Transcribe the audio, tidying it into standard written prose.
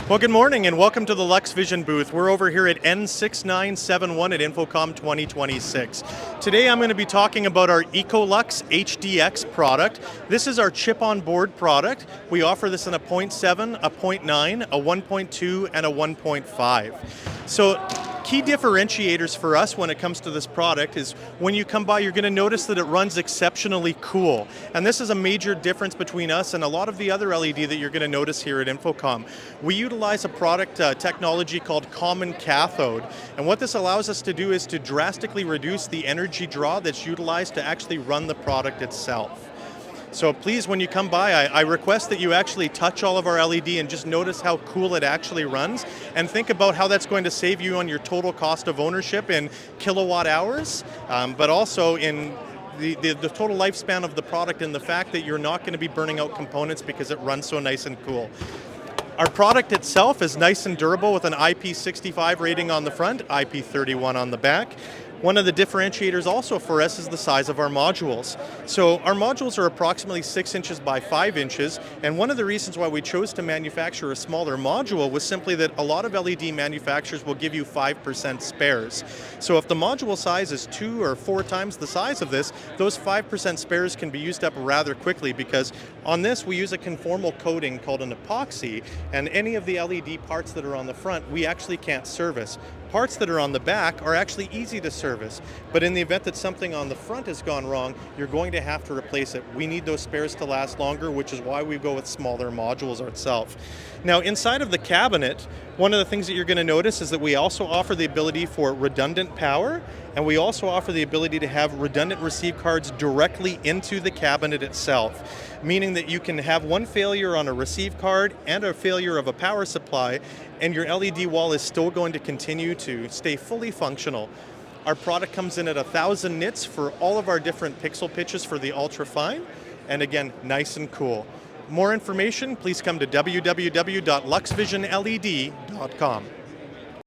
Well, good morning and welcome to the LUXVISION booth. We're over here at N6971 at InfoComm 2026. Today I'm going to be talking about our ECOLUX HDX product. This is our chip-on-board product. We offer this in a 0.7, a 0.9, a 1.2, and a 1.5. So key differentiators for us when it comes to this product is when you come by, you're going to notice that it runs exceptionally cool. And this is a major difference between us and a lot of the other LED that you're going to notice here at InfoComm. We utilize a product technology called common cathode. And what this allows us to do is to drastically reduce the energy draw that's utilized to actually run the product itself. So please, when you come by, I request that you actually touch all of our LED and just notice how cool it actually runs, and think about how that's going to save you on your total cost of ownership in kilowatt hours, but also in the total lifespan of the product and the fact that you're not going to be burning out components because it runs so nice and cool. Our product itself is nice and durable with an IP65 rating on the front, IP31 on the back. One of the differentiators also for us is the size of our modules. So our modules are approximately 6 inches by 5 inches, and one of the reasons why we chose to manufacture a smaller module was simply that a lot of LED manufacturers will give you 5% spares. So if the module size is 2 or 4 times the size of this, those 5% spares can be used up rather quickly, because on this we use a conformal coating called an epoxy, and any of the LED parts that are on the front we actually can't service. Parts that are on the back are actually easy to service, but in the event that something on the front has gone wrong, you're going to have to replace it. We need those spares to last longer, which is why we go with smaller modules ourselves. Now, inside of the cabinet, one of the things that you're going to notice is that we also offer the ability for redundant power, and we also offer the ability to have redundant receive cards directly into the cabinet itself, meaning that you can have one failure on a receive card and a failure of a power supply, and your LED wall is still going to continue to stay fully functional. Our product comes in at 1,000 nits for all of our different pixel pitches for the ultra fine, and again, nice and cool. More information, please come to www.luxvisionled.com.